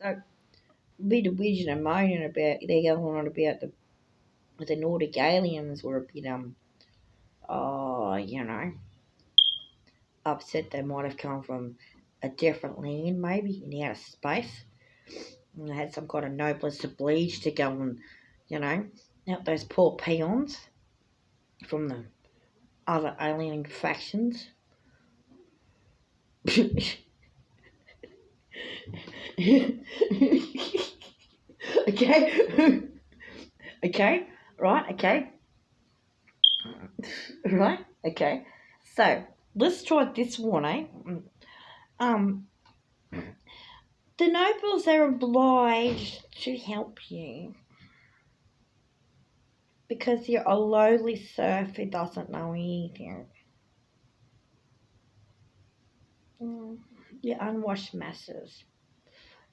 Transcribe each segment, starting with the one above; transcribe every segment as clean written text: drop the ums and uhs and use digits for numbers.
So, bit of whinging and moaning about, they're going on about the Nordic aliens were a bit, you know, upset they might have come from a different land, maybe, in outer space. And they had some kind of noblesse oblige to go and, you know, help those poor peons from the other alien factions. Okay. Okay. Right. Okay. Right. Okay. So let's try this one, eh? Um, the nobles are obliged to help you because you're a lowly serf who doesn't know anything. Mm, you're unwashed masses.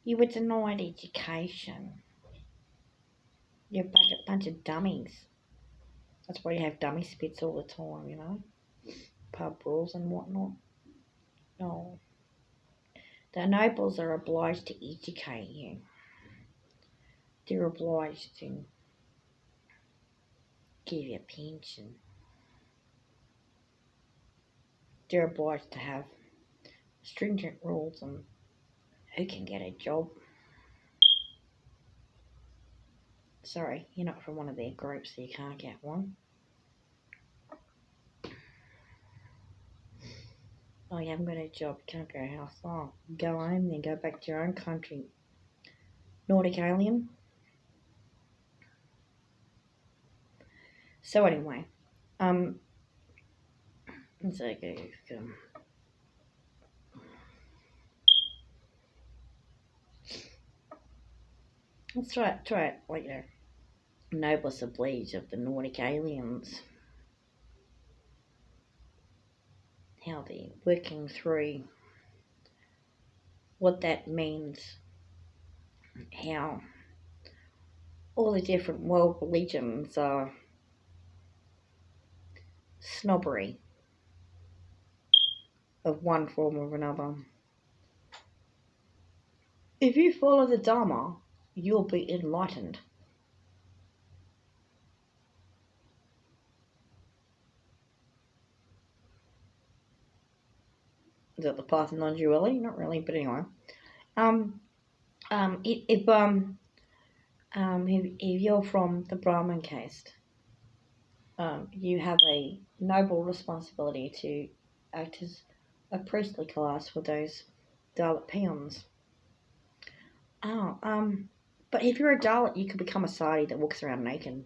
You were denied education. You're a bunch of dummies. That's why you have dummy spits all the time, you know? Pub brawls and whatnot. No. The nobles are obliged to educate you. They're obliged to give you a pension. They're obliged to have stringent rules on who can get a job. Sorry, you're not from one of their groups, so you can't get one. Oh, you haven't got a job, you can't go house. Oh, go home then, go back to your own country. Nordic Alien. So anyway, let's okay. Let's try it like the noblesse oblige of the Nordic aliens. How they're working through what that means, how all the different world religions are snobbery of one form or another. If you follow the Dharma, you'll be enlightened. Is that the path of non-duality? Not really, but anyway. Um, if you're from the Brahmin caste, you have a noble responsibility to act as a priestly class for those Dalit peons. Oh, but if you're a Dalit, you could become a sari that walks around naked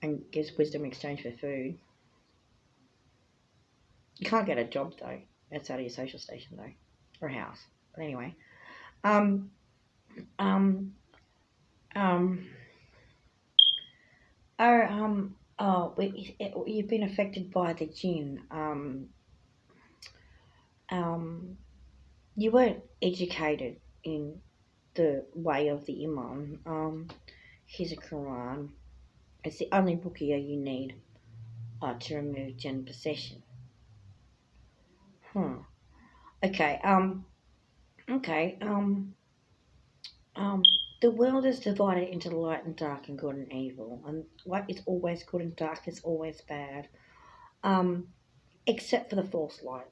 and gives wisdom in exchange for food. You can't get a job though outside of your social station though, or a house. But anyway, um, um, um, you've been affected by the jinn. Um, you weren't educated in the way of the Imam. Here's a Quran. It's the only book here you need to remove jinn possession. Hmm. Okay. Okay. Um. The world is divided into light and dark and good and evil, and light is always good and dark is always bad. Um. Except for the false light.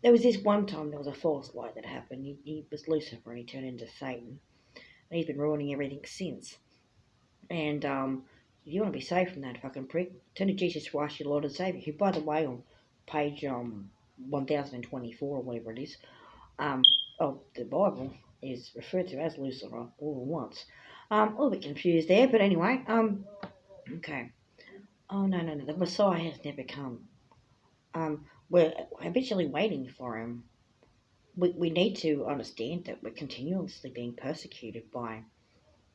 There was this one time there was a false light that happened. He was Lucifer and he turned into Satan. And he's been ruining everything since. And if you want to be saved from that fucking prick, turn to Jesus Christ, your Lord and Savior, who, by the way, on page 1024 or whatever it is, of the Bible, is referred to as Lucifer all at once. A little bit confused there, but anyway, okay. Oh, no, the Messiah has never come. We're habitually waiting for him. We need to understand that we're continuously being persecuted by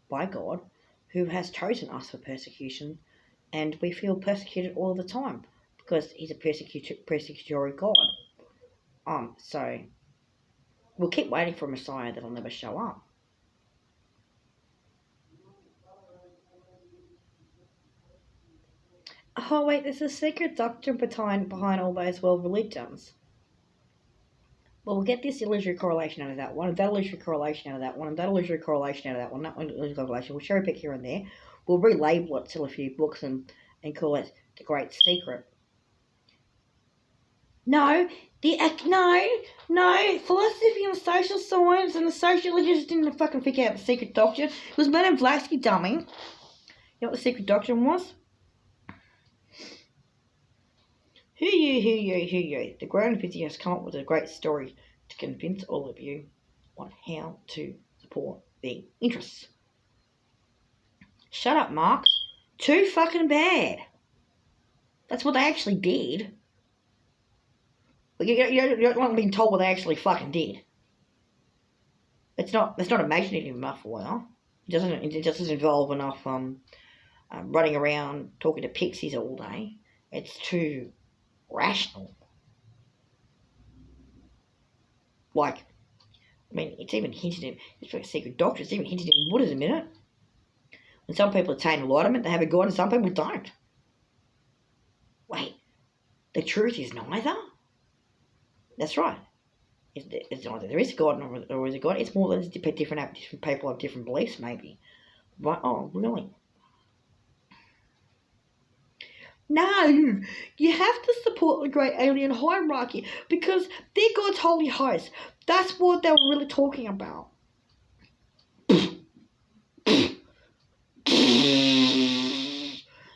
God, who has chosen us for persecution, and we feel persecuted all the time because he's a persecutory God. So we'll keep waiting for a Messiah that'll never show up. Oh wait, there's a secret doctrine behind all those world religions. Well, we'll get this illusory correlation out of that one, and that illusory correlation out of that one, and that illusory correlation out of that one, that one illusory correlation. We'll cherry pick here and there. We'll relabel it, sell a few books, and call it The Great Secret. No, no, philosophy and social science and the sociologists didn't fucking figure out the secret doctrine. It was Madame Blavatsky, dummy. You know what the secret doctrine was? Hear you. The grown enthusiasts come up with a great story to convince all of you on how to support their interests. Shut up, Marx. Too fucking bad. That's what they actually did. But you don't want being told what they actually fucking did. It's not imaginative enough for a while. It doesn't involve enough running around talking to pixies all day. It's too rational. Like, I mean, it's even hinted in, it's like a secret doctrine, it's even hinted in Buddhism, isn't it? When some people attain enlightenment, they have a God, and some people don't. Wait, the truth is neither? That's right. It's either there is a God or is a God. It's more that different people have different beliefs, maybe. Right? Oh, really? No, you have to support the great alien hierarchy because they're God's holy host. That's what they were really talking about.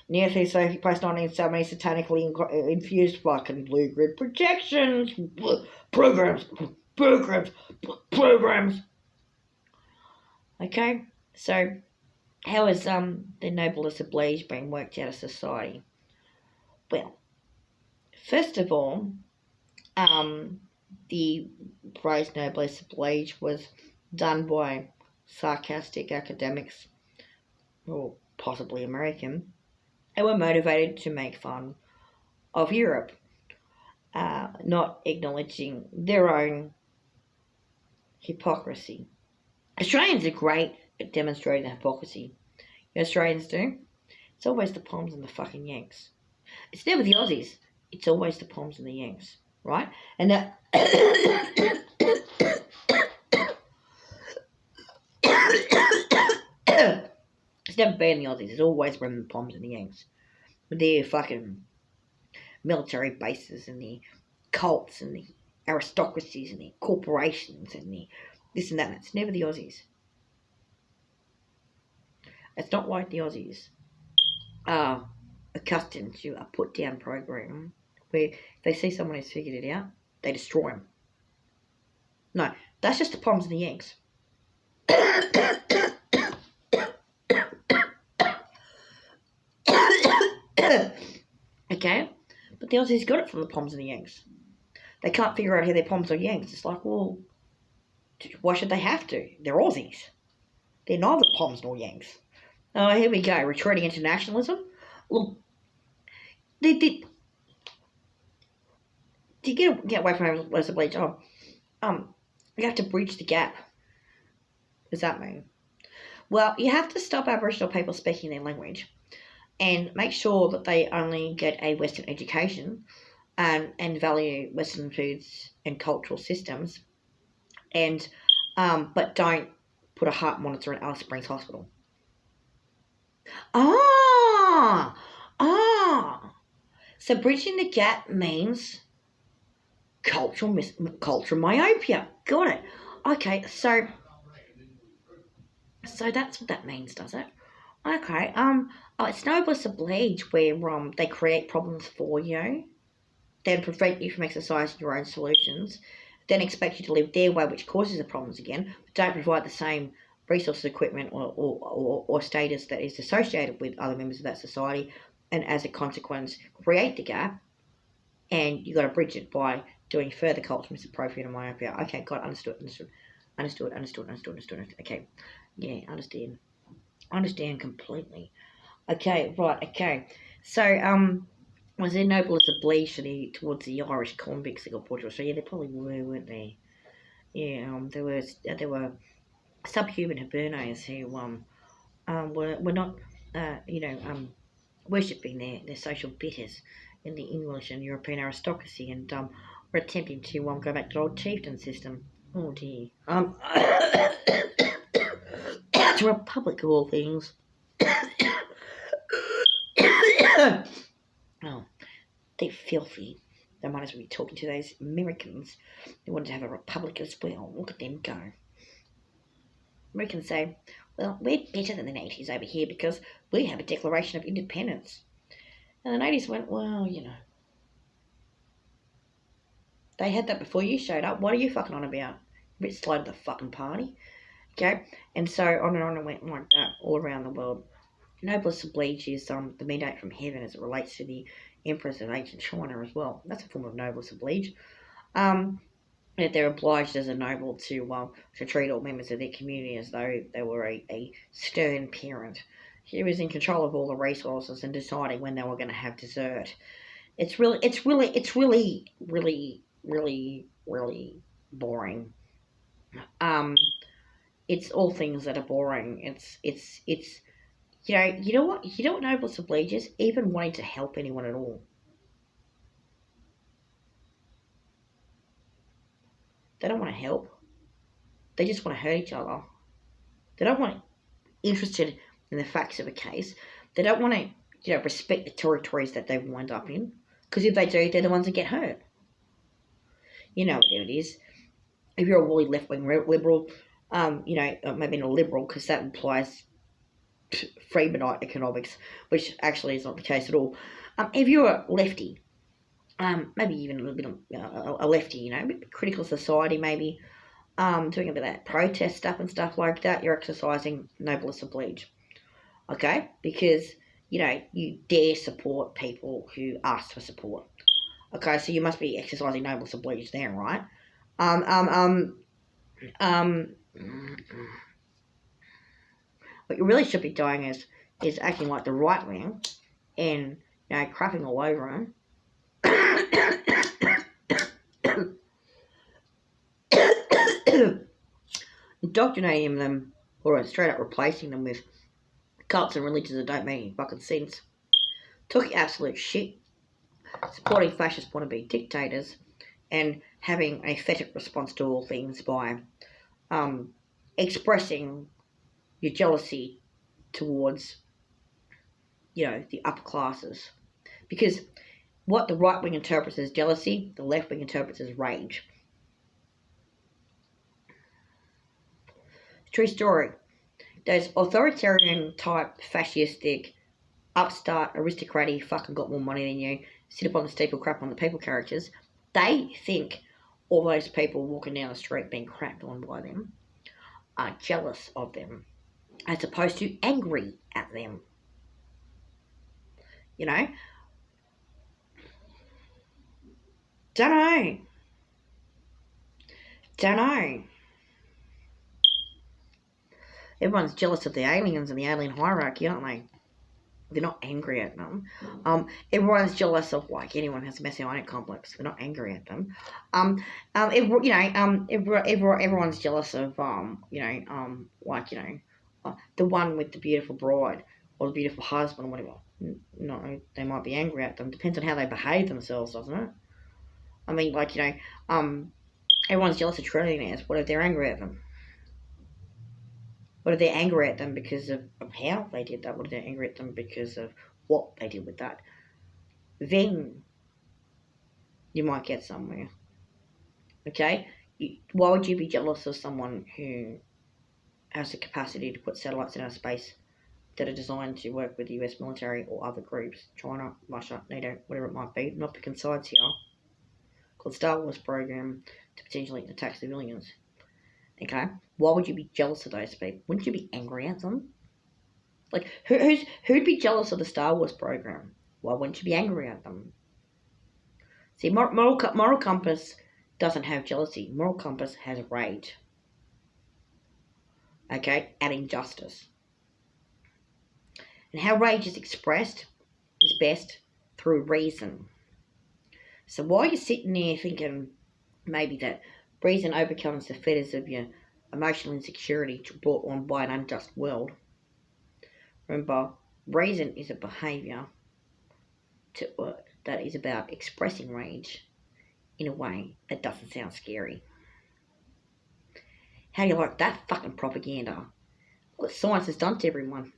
Near Safety post 1970 satanically infused fucking blue grid projections, programs. Okay, so how is the noblesse oblige being worked out of society? Well, first of all, the phrase noblesse oblige was done by sarcastic academics, or possibly American, and were motivated to make fun of Europe, not acknowledging their own hypocrisy. Australians are great at demonstrating hypocrisy. You know Australians do? It's always the Poms and the fucking Yanks. It's never the Aussies. It's always the Poms and the Yanks, right? And that... It's never been the Aussies. It's always been the Poms and the Yanks. With their fucking military bases and the cults and the aristocracies and the corporations and the this and that. It's never the Aussies. It's not like the Aussies are accustomed to a put-down program where if they see someone who's figured it out, they destroy them. No, that's just the Poms and the Yanks. Okay? But the Aussies got it from the Poms and the Yanks. They can't figure out how they're Poms or Yanks. It's like, well, why should they have to? They're Aussies. They're neither Poms nor Yanks. Oh, here we go. Retreating internationalism. Look, to get away from noblesse oblige, you have to bridge the gap. What does that mean? Well, you have to stop Aboriginal people speaking their language and make sure that they only get a Western education and value Western foods and cultural systems, and but don't put a heart monitor in Alice Springs Hospital. So bridging the gap means cultural myopia. Got it. Okay, so that's what that means, does it? Okay. It's noblesse oblige where they create problems for you, then prevent you from exercising your own solutions, then expect you to live their way, which causes the problems again, but don't provide the same resources, equipment, or status that is associated with other members of that society, and as a consequence, create the gap, and you've got to bridge it by doing further cultural misappropriation and myopia. Okay, got it, understood. Okay, yeah, understand completely. Okay, right, okay. So, was there noblesse oblige towards the Irish convicts that got brought to Australia? Yeah, they probably were, weren't they? Yeah, there were subhuman hibernos who were not worshipping their social betters in the English and European aristocracy, and We're attempting to go back to the old chieftain system. Oh dear. It's a republic of all things. Oh, they're filthy. They might as well be talking to those Americans. They wanted to have a republic as well. Look at them go. Americans say, well, we're better than the natives over here because we have a Declaration of Independence. And the natives went, well, they had that before you showed up. What are you fucking on about? A bit slow to the fucking party. Okay? And so on and on it went like that all around the world. Noblesse oblige is the mandate from heaven as it relates to the emperors of ancient China as well. That's a form of noblesse oblige. That they're obliged as a noble to treat all members of their community as though they were a stern parent. He was in control of all the resources and deciding when they were going to have dessert. It's really boring. Um, it's all things that are boring. It's you know what noblesse oblige is? Even wanting to help anyone at all. They don't want to help. They just want to hurt each other. They don't want interested in the facts of a case. They don't want to, respect the territories that they wind up in. Because if they do, they're the ones that get hurt. You know what it is. If you're a woolly left-wing liberal, maybe not a liberal because that implies Freemanite economics, which actually is not the case at all. If you're a lefty, maybe even a little bit of a lefty, a bit critical of society, maybe doing a bit of that protest stuff and stuff like that, you're exercising noblesse oblige, okay? Because you dare support people who ask for support, okay? So you must be exercising noblesse oblige there, right? Um, um, um, um, what you really should be doing is acting like the right wing and crapping all over them. Indoctrinating them or straight up replacing them with cults and religions that don't make any fucking sense. Talking absolute shit, supporting fascist wannabe dictators, and having a pathetic response to all things by expressing your jealousy towards, the upper classes. Because what the right wing interprets as jealousy, the left wing interprets as rage. True story. Those authoritarian type, fascistic, upstart, aristocratic, fucking got more money than you, sit up on the steeple, crap on the people characters, they think all those people walking down the street being crapped on by them are jealous of them, as opposed to angry at them. Don't know. Don't know. Everyone's jealous of the aliens and the alien hierarchy, aren't they? They're not angry at them. Everyone's jealous of anyone who has a messianic complex. They're not angry at them. Everyone's jealous of the one with the beautiful bride or the beautiful husband or whatever. No, they might be angry at them. Depends on how they behave themselves, doesn't it? I mean, everyone's jealous of trillionaires. What if they're angry at them? What if they're angry at them because of how they did that? What if they're angry at them because of what they did with that? Then you might get somewhere. Okay? Why would you be jealous of someone who has the capacity to put satellites in outer space that are designed to work with the US military or other groups, China, Russia, NATO, whatever it might be, not picking sides here, called Star Wars program to potentially attack civilians? Okay, why would you be jealous of those people? Wouldn't you be angry at them? Who'd be jealous of the Star Wars program? Why wouldn't you be angry at them? See, moral compass doesn't have jealousy. Moral compass has rage. Okay, and injustice. And how rage is expressed is best through reason. So while you're sitting there thinking maybe that reason overcomes the fetters of your emotional insecurity brought on by an unjust world. Remember, reason is a behaviour that is about expressing rage in a way that doesn't sound scary. How do you like that fucking propaganda? What science has done to everyone.